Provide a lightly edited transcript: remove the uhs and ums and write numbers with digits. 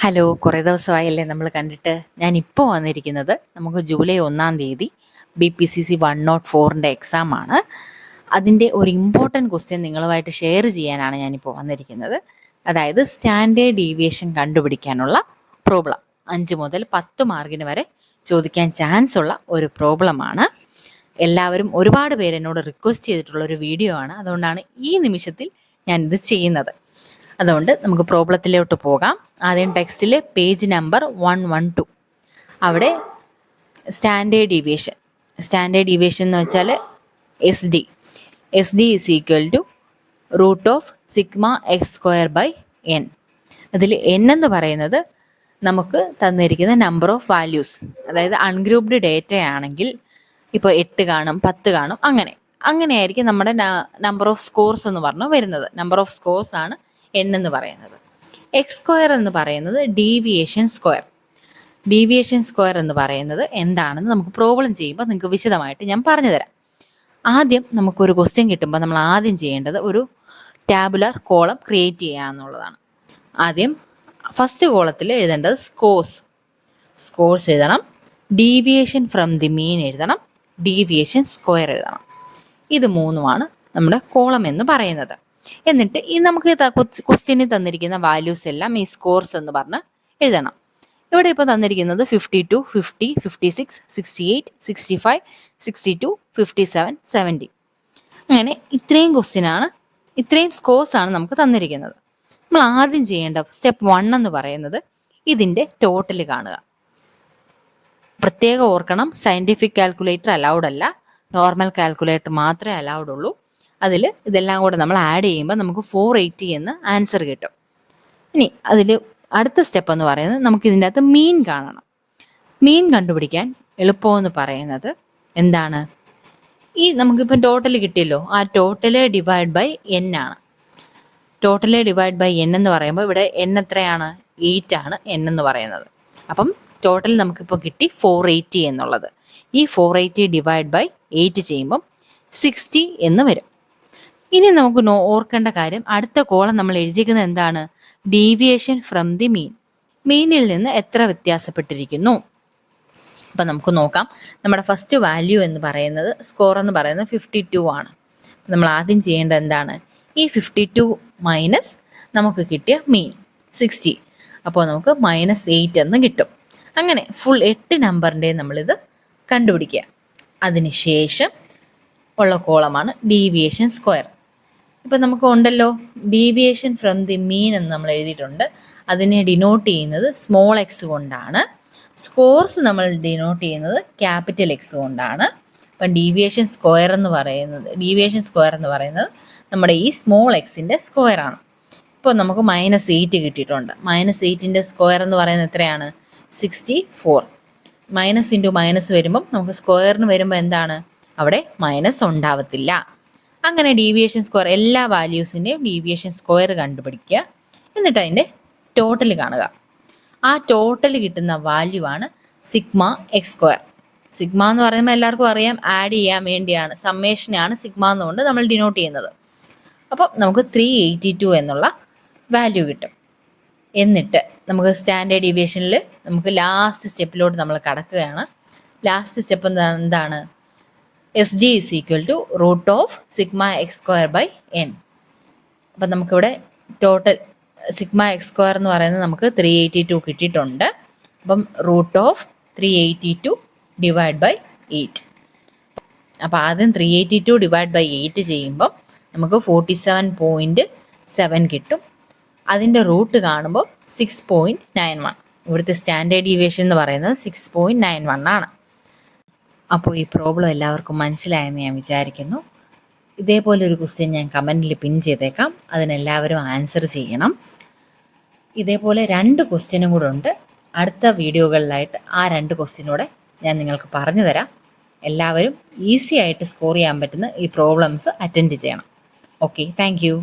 Hello, കുറേ ദിവസമായല്ലേ നമ്മൾ കണ്ടിട്ട്. ഞാനിപ്പോൾ വന്നിരിക്കുന്നത് നമുക്ക് ജൂലൈ 1 BPCC 104ൻ്റെ എക്സാമാണ്. അതിൻ്റെ ഒരു ഇമ്പോർട്ടൻറ്റ് ക്വസ്റ്റ്യൻ നിങ്ങളുമായിട്ട് ഷെയർ ചെയ്യാനാണ് ഞാനിപ്പോൾ വന്നിരിക്കുന്നത്. അതായത് സ്റ്റാൻഡേർഡ് ഡീവിയേഷൻ കണ്ടുപിടിക്കാനുള്ള പ്രോബ്ലം. 5 മുതൽ 10 മാർക്കിന് വരെ ചോദിക്കാൻ ചാൻസ് ഉള്ള ഒരു പ്രോബ്ലമാണ്. എല്ലാവരും ഒരുപാട് പേര് എന്നോട് റിക്വസ്റ്റ് ചെയ്തിട്ടുള്ള ഒരു വീഡിയോ ആണ്. അതുകൊണ്ടാണ് ഈ നിമിഷത്തിൽ ഞാനിത് ചെയ്യുന്നത്. അതുകൊണ്ട് നമുക്ക് പ്രോബ്ലത്തിലോട്ട് പോകാം. ആദ്യം ടെക്സ്റ്റിൽ പേജ് നമ്പർ 112 അവിടെ സ്റ്റാൻഡേർഡ് ഡീവിയേഷൻ എന്ന് വെച്ചാൽ S D is equal to √(σx²/n). അതിൽ n എന്ന് പറയുന്നത് നമുക്ക് തന്നിരിക്കുന്ന നമ്പർ ഓഫ് വാല്യൂസ്. അതായത് അൺഗ്രൂപ്പ്ഡ് ഡേറ്റ ആണെങ്കിൽ ഇപ്പോൾ 8 കാണും, 10 കാണും, അങ്ങനെയായിരിക്കും നമ്മുടെ നമ്പർ ഓഫ് സ്കോർസ് എന്ന് പറഞ്ഞ് വരുന്നത്. നമ്പർ ഓഫ് സ്കോർസ് ആണ് n എന്ന് പറയുന്നത്. x² എന്ന് പറയുന്നത് ഡീവിയേഷൻ സ്ക്വയർ എന്ന് പറയുന്നത് എന്താണെന്ന് നമുക്ക് പ്രോബ്ലം ചെയ്യുമ്പോൾ നിങ്ങൾക്ക് വിശദമായിട്ട് ഞാൻ പറഞ്ഞു തരാം. ആദ്യം നമുക്കൊരു ക്വസ്റ്റ്യൻ കിട്ടുമ്പോൾ നമ്മൾ ആദ്യം ചെയ്യേണ്ടത് ഒരു ടാബുലർ കോളം ക്രിയേറ്റ് ചെയ്യുക എന്നുള്ളതാണ്. ആദ്യം ഫസ്റ്റ് കോളത്തിൽ എഴുതേണ്ടത് സ്കോർസ് എഴുതണം, ഡീവിയേഷൻ ഫ്രം ദി മീൻ എഴുതണം, ഡീവിയേഷൻ സ്ക്വയർ എഴുതണം. ഇത് മൂന്നുമാണ് നമ്മുടെ കോളം എന്ന് പറയുന്നത്. എന്നിട്ട് ഈ നമുക്ക് ക്വസ്റ്റ്യനിൽ തന്നിരിക്കുന്ന വാല്യൂസ് എല്ലാം ഈ സ്കോർസ് എന്ന് പറഞ്ഞ് എഴുതണം. ഇവിടെ ഇപ്പോൾ തന്നിരിക്കുന്നത് 52, 50, 56, 68, 65, 62, 57, 70. അങ്ങനെ ഇത്രയും സ്കോർസാണ് നമുക്ക് തന്നിരിക്കുന്നത്. നമ്മൾ ആദ്യം ചെയ്യേണ്ട സ്റ്റെപ്പ് 1 എന്ന് പറയുന്നത് ഇതിൻ്റെ ടോട്ടൽ കാണുക. പ്രത്യേകം ഓർക്കണം, സയൻറ്റിഫിക് കാൽക്കുലേറ്റർ അലൗഡ് അല്ല, നോർമൽ കാൽക്കുലേറ്റർ മാത്രമേ അലൗഡ് ഉള്ളൂ. അതിൽ ഇതെല്ലാം കൂടെ നമ്മൾ ആഡ് ചെയ്യുമ്പോൾ നമുക്ക് 480 എന്ന് ആൻസർ കിട്ടും. ഇനി അതിൽ അടുത്ത സ്റ്റെപ്പ് എന്ന് പറയുന്നത് നമുക്ക് ഇതിൻ്റെ അകത്ത് മീൻ കാണണം. മീൻ കണ്ടുപിടിക്കാൻ എളുപ്പമെന്ന് പറയുന്നത് എന്താണ്? നമുക്കിപ്പം ടോട്ടൽ കിട്ടിയല്ലോ, ആ ടോട്ടൽ ഡിവൈഡ് ബൈ n ആണ്. ടോട്ടൽ ഡിവൈഡ് ബൈ n എന്ന് പറയുമ്പോൾ ഇവിടെ n എത്രയാണ്? 8 ആണ് n എന്ന് പറയുന്നത്. അപ്പം ടോട്ടൽ നമുക്കിപ്പോൾ കിട്ടി 480 എന്നുള്ളത്. ഈ 480 ഡിവൈഡ് ബൈ 8 ചെയ്യുമ്പം 60 എന്ന് വരും. ഇനി നമുക്ക് ഓർക്കേണ്ട കാര്യം, അടുത്ത കോളം നമ്മൾ എഴുതിയിരിക്കുന്നത് എന്താണ്? ഡീവിയേഷൻ ഫ്രം ദി മീനിൽ നിന്ന് എത്ര വ്യത്യാസപ്പെട്ടിരിക്കുന്നു. അപ്പം നമുക്ക് നോക്കാം. നമ്മുടെ ഫസ്റ്റ് വാല്യൂ എന്ന് പറയുന്നത്, സ്കോർ എന്ന് പറയുന്നത് 52 ആണ്. നമ്മൾ ആദ്യം ചെയ്യേണ്ടത് എന്താണ്? ഈ 52 മൈനസ് നമുക്ക് കിട്ടിയ മീൻ 60, അപ്പോൾ നമുക്ക് -8 എന്ന് കിട്ടും. അങ്ങനെ ഫുൾ 8 നമ്പറിൻ്റെ നമ്മളിത് കണ്ടുപിടിക്കുക. അതിനുശേഷം ഉള്ള കോളമാണ് ഡീവിയേഷൻ സ്ക്വയർ. ഇപ്പം നമുക്ക് ഉണ്ടല്ലോ, ഡീവിയേഷൻ ഫ്രം ദി മീൻ എന്ന് നമ്മൾ എഴുതിയിട്ടുണ്ട്. അതിനെ ഡിനോട്ട് ചെയ്യുന്നത് സ്മോൾ എക്സ് കൊണ്ടാണ്. സ്കോർസ് നമ്മൾ ഡിനോട്ട് ചെയ്യുന്നത് ക്യാപിറ്റൽ എക്സ് കൊണ്ടാണ്. അപ്പം ഡീവിയേഷൻ സ്ക്വയർ എന്ന് പറയുന്നത് നമ്മുടെ ഈ സ്മോൾ എക്സിൻ്റെ സ്ക്വയർ ആണ്. ഇപ്പോൾ നമുക്ക് -8 കിട്ടിയിട്ടുണ്ട്. -8ൻ്റെ സ്ക്വയർ എന്ന് പറയുന്നത് എത്രയാണ്? 64. മൈനസ് ഇൻറ്റു മൈനസ് വരുമ്പം നമുക്ക് സ്ക്വയറിന് വരുമ്പോൾ എന്താണ്? അവിടെ മൈനസ് ഉണ്ടാവത്തില്ല. അങ്ങനെ ഡീവിയേഷൻ സ്ക്വയർ, എല്ലാ വാല്യൂസിൻ്റെയും ഡീവിയേഷൻ സ്ക്വയർ കണ്ടുപിടിക്കുക. എന്നിട്ട് അതിൻ്റെ ടോട്ടൽ കാണുക. ആ ടോട്ടൽ കിട്ടുന്ന വാല്യൂ ആണ് σx². സിഗ്മ എന്ന് പറയുമ്പോൾ എല്ലാവർക്കും അറിയാം, ആഡ് ചെയ്യാൻ വേണ്ടിയാണ്, സമ്മേഷനാണ് സിഗ്മ എന്നുകൊണ്ട് നമ്മൾ ഡിനോട്ട് ചെയ്യുന്നത്. അപ്പോൾ നമുക്ക് 382 എന്നുള്ള വാല്യൂ കിട്ടും. എന്നിട്ട് നമുക്ക് സ്റ്റാൻഡേർഡ് ഡീവിയേഷനിൽ നമുക്ക് ലാസ്റ്റ് സ്റ്റെപ്പിലോട്ട് നമ്മൾ കടക്കുകയാണ്. ലാസ്റ്റ് സ്റ്റെപ്പ് എന്താണ്? S D is equal to √(σx²/n). അപ്പം നമുക്കിവിടെ ടോട്ടൽ σx² എന്ന് പറയുന്നത് നമുക്ക് 382 കിട്ടിയിട്ടുണ്ട്. അപ്പം √(382) ഡിവൈഡ് ബൈ 8. അപ്പോൾ ആദ്യം 382 ഡിവൈഡ് ബൈ 8 ചെയ്യുമ്പം നമുക്ക് 47.7 കിട്ടും. അതിൻ്റെ റൂട്ട് കാണുമ്പോൾ 6.91. ഇവിടുത്തെ സ്റ്റാൻഡേർഡ് ഡീവിയേഷൻ എന്ന് പറയുന്നത് 6.91 ആണ്. അപ്പോൾ ഈ പ്രോബ്ലം എല്ലാവർക്കും മനസ്സിലായെന്ന് ഞാൻ വിചാരിക്കുന്നു. ഇതേപോലൊരു ക്വസ്റ്റ്യൻ ഞാൻ കമൻറ്റിൽ പിൻ ചെയ്തേക്കാം, അതിനെല്ലാവരും ആൻസർ ചെയ്യണം. ഇതേപോലെ 2 ക്വസ്റ്റ്യനും കൂടെ ഉണ്ട്. അടുത്ത വീഡിയോകളിലായിട്ട് ആ 2 ക്വസ്റ്റ്യനൂടെ ഞാൻ നിങ്ങൾക്ക് പറഞ്ഞു തരാം. എല്ലാവരും ഈസി ആയിട്ട് സ്കോർ ചെയ്യാൻ പറ്റുന്ന ഈ പ്രോബ്ലംസ് അറ്റൻഡ് ചെയ്യണം. Okay, thank you.